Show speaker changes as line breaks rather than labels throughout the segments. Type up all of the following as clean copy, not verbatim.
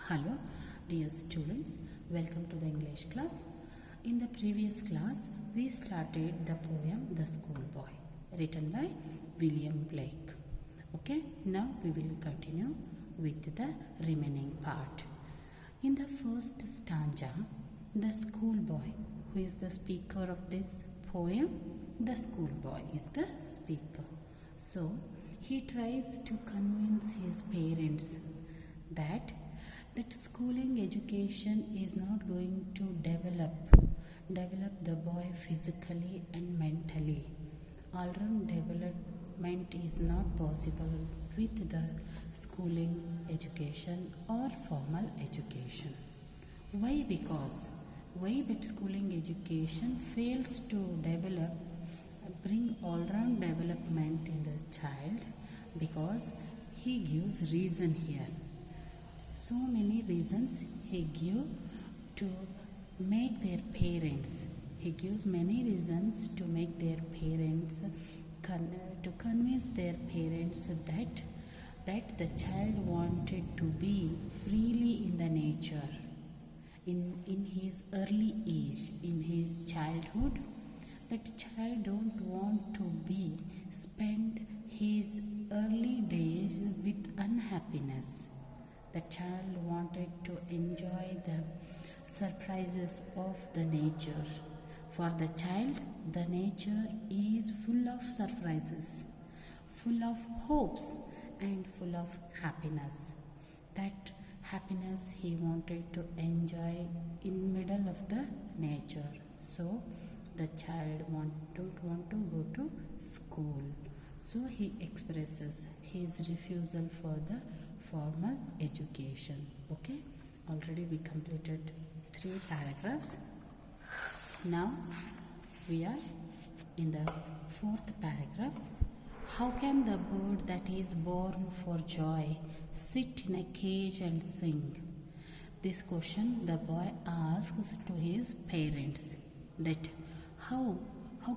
Hello, dear students. Welcome to the English class. In the previous class, we started the poem The Schoolboy, written by William Blake. Okay, now we will continue with the remaining part. In the first stanza, the schoolboy, who is the speaker of this poem, the schoolboy is the speaker. So, he tries to convince his parents that schooling education is not going to develop the boy physically and mentally. All-round development is not possible with the schooling education or formal education. Why? Because why that schooling education fails to bring all-round development in the child? Because he gives reason here. So many reasons he gives to make their parents. He gives many reasons to make their parents, to convince their parents that the child wanted to be freely in the nature. In his early age, in his childhood, that child don't want to spend his early days with unhappiness. The child wanted to enjoy the surprises of the nature. For the child, the nature is full of surprises, full of hopes and full of happiness. That happiness he wanted to enjoy in middle of the nature. So the child don't want to go to school. So he expresses his refusal for the formal education. Okay, already we completed 3 paragraphs. Now we are in the 4th paragraph. How can the bird that is born for joy sit in a cage and sing? This question the boy asks to his parents, that how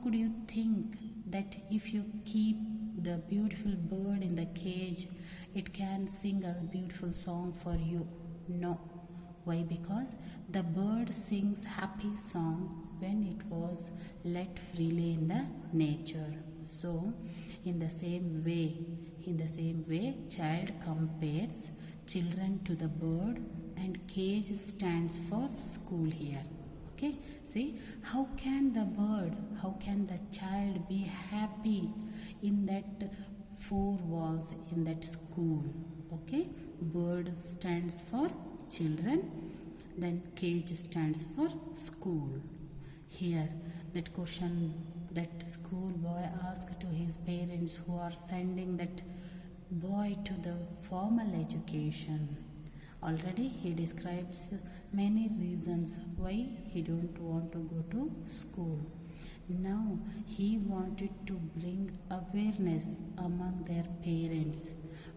could you think that if you keep the beautiful bird in the cage, it can sing a beautiful song for you? No. Why? Because the bird sings happy song when it was let freely in the nature. So in the same way child compares children to the bird, and cage stands for school here. Okay, see, how can the child be happy in that 4 walls in that school? Okay, bird stands for children, then cage stands for school. Here that question that schoolboy asked to his parents who are sending that boy to the formal education. Already he describes many reasons why he don't want to go to school. Now he wanted to bring awareness among their parents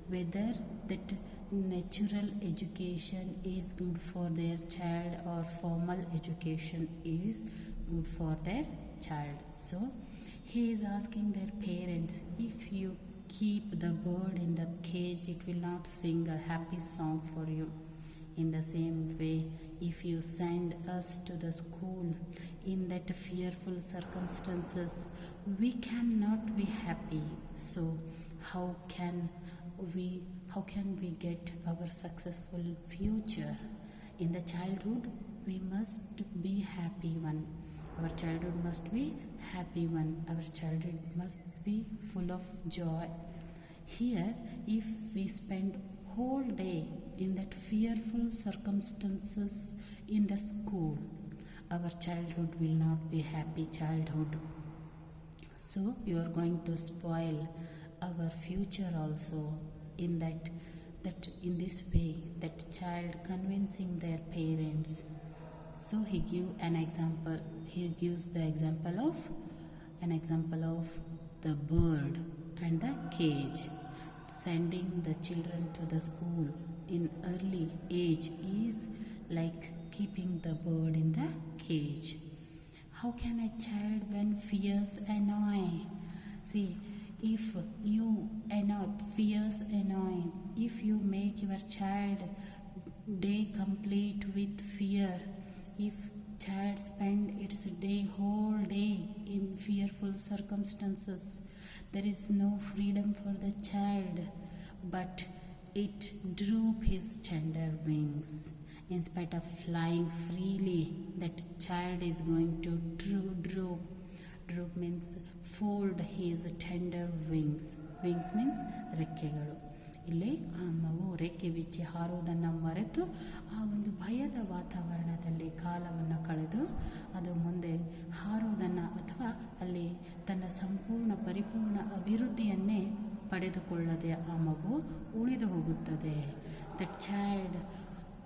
whether that natural education is good for their child or formal education is good for their child. So he is asking their parents, if you keep the bird in the cage, it will not sing a happy song for you. In the same way, if you send us to the school in that fearful circumstances, we cannot be happy. So how can we get our successful future? In the childhood, we must be happy one. Our childhood must be happy one. Our childhood must be full of joy. Here, if we spend whole day in that fearful circumstances in the school, our childhood will not be happy childhood. So you are going to spoil our future also in that in this way, that child convincing their parents. So he gives the example of the bird and the cage. Sending the children to the school in early age is like keeping the bird in the cage. How can a child when fears annoy? See, if fears annoy, if you make your child day complete with fear. If child spend its whole day in fearful circumstances, there is no freedom for the child, but it droop his tender wings. In spite of flying freely, that child is going to droop. Droop means fold his tender wings. Wings means ರೆಕ್ಕೆಗಳು. ಇಲ್ಲಿ ಆ ಮಗು ರೆಕ್ಕೆ ಬಿಚ್ಚಿ ಹಾರುವುದನ್ನು ಮರೆತು ಆ ಒಂದು ಭಯದ ವಾತಾವರಣದಲ್ಲಿ ಕಾಲವನ್ನು ಕಳೆದು ಅದು ಮುಂದೆ ಹಾರುವುದನ್ನು ಅಥವಾ ಅಲ್ಲಿ ತನ್ನ ಪರಿಪೂರ್ಣ ಅಭಿವೃದ್ಧಿಯನ್ನೇ ಪಡೆದುಕೊಳ್ಳದೆ ಆ ಮಗು ಉಳಿದು ಹೋಗುತ್ತದೆ. The child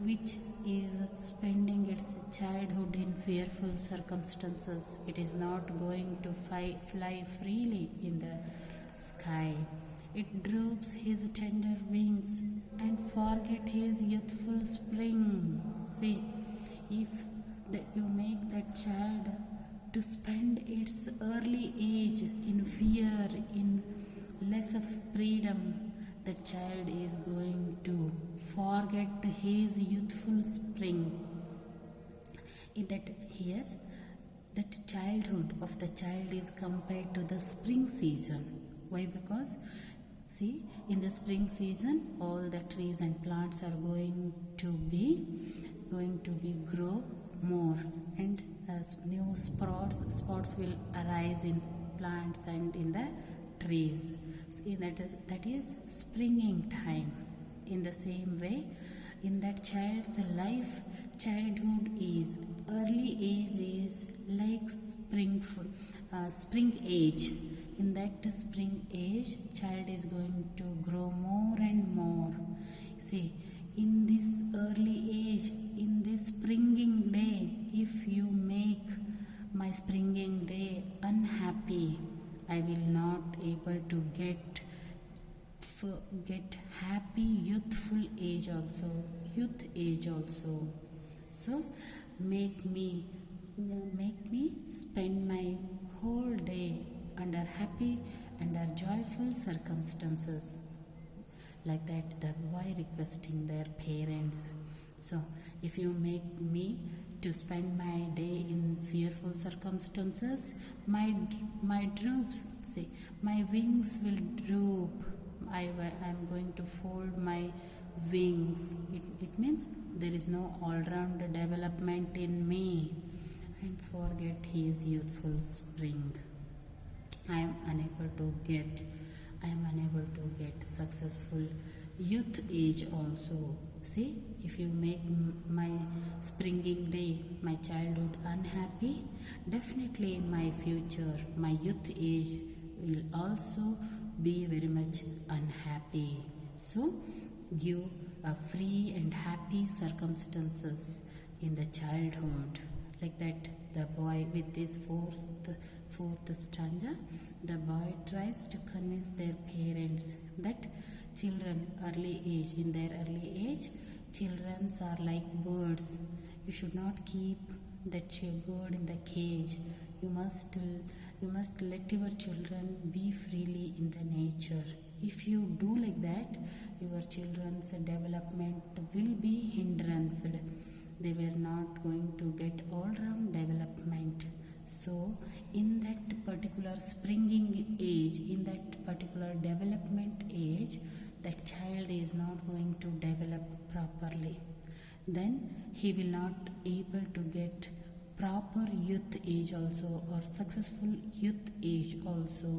which is spending its childhood in fearful circumstances, it is not going to fly freely in the sky. It droops his tender wings and forget his youthful spring. See, if you make that child to spend its early age in fear, in less of freedom, the child is going to forget his youthful spring. That childhood of the child is compared to the spring season. Why? Because see, in the spring season all the trees and plants are going to be grow more, and as new spots will arise in plants and in the trees. See, that is springing time. In the same way, in that child's life, childhood is early age is like spring age. In that spring age, child is going to grow more and more. See, in this early age, in this springing day, if you make my springing day unhappy, I will not able to get happy youth age also. So make me spend my whole day under happy, under joyful circumstances. Like that, the boy requesting their parents. So if you make me to spend my day in fearful circumstances, my droops, see, my wings will droop. I am going to fold my wings. It means there is no all-round development in me, and forget his youthful spring. I am unable to get successful youth age also. See, if you make my springing day, my childhood unhappy, definitely my future, my youth age will also be very much unhappy. So give a free and happy circumstances in the childhood. Like that, the boy, with this fourth stanza, the boy tries to convince their parents that children in their early age, children are like birds. You should not keep that bird in the cage. You must let your children be freely in the nature. If you do like that, your children's development will be hindered. They were not going to get all-round development. So in that particular springing age, in that particular development age, that child is not going to develop properly. Then he will not able to get proper youth age also, or successful youth age also.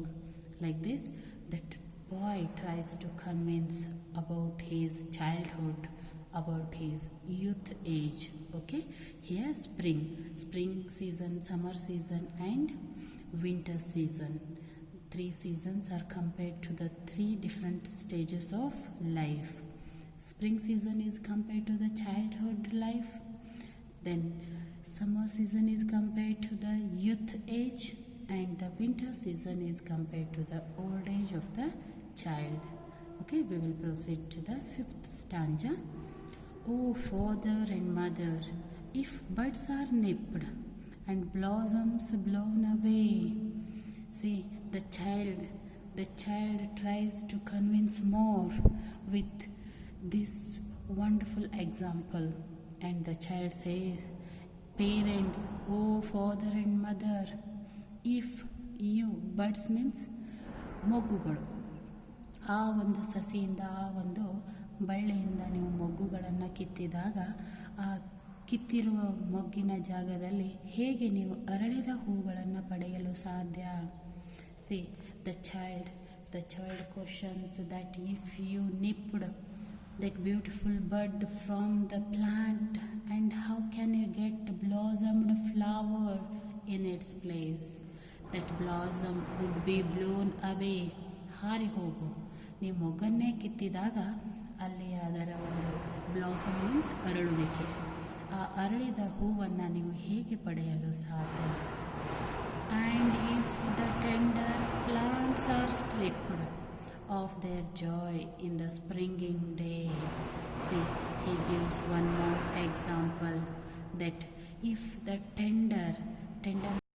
Like this, that boy tries to convince about his childhood, about his youth age. Okay, here spring season, summer season and winter season. 3 seasons are compared to the 3 different stages of life. Spring season is compared to the childhood life, then summer season is compared to the youth age, and the winter season is compared to the old age of the child. Okay, we will proceed to the 5th stanza. Oh father and mother, if buds are nipped and blossoms blown away. See, the child tries to convince more with this wonderful example. And the child says, parents, oh father and mother, if you, buds means ಮೊಗ್ಗುಗಳು, ಆ ಒಂದು ಸಸಿಯಿಂದ ಆ ಒಂದು ಬಳ್ಳಿಯಿಂದ ನೀವು ಮೊಗ್ಗುಗಳನ್ನು ಕಿತ್ತಿದಾಗ ಆ ಕಿತ್ತಿರುವ ಮೊಗ್ಗಿನ ಜಾಗದಲ್ಲಿ ಹೇಗೆ ನೀವು ಅರಳಿದ ಹೂಗಳನ್ನು ಪಡೆಯಲು ಸಾಧ್ಯ? C the child questions that if you nipped that beautiful bud from the plant, and how can you get blossomed flower in its place? That blossom would be blown away. ಹಾರಿ ಹೋಗು. ನೀವು ಮೊಗ್ಗನ್ನೇ ಕಿತ್ತಿದಾಗ ಅಲ್ಲಿ ಅದರ ಒಂದು ಬ್ಲಾಸಮ್ ಮೀನ್ಸ್ ಅರಳುವಿಕೆ, ಆ ಅರಳಿದ ಹೂವನ್ನು ನೀವು ಹೇಗೆ ಪಡೆಯಲು ಸಾಧ್ಯ? And if the tender plants are stripped of their joy in the springing day. See, he gives one more example that if the tender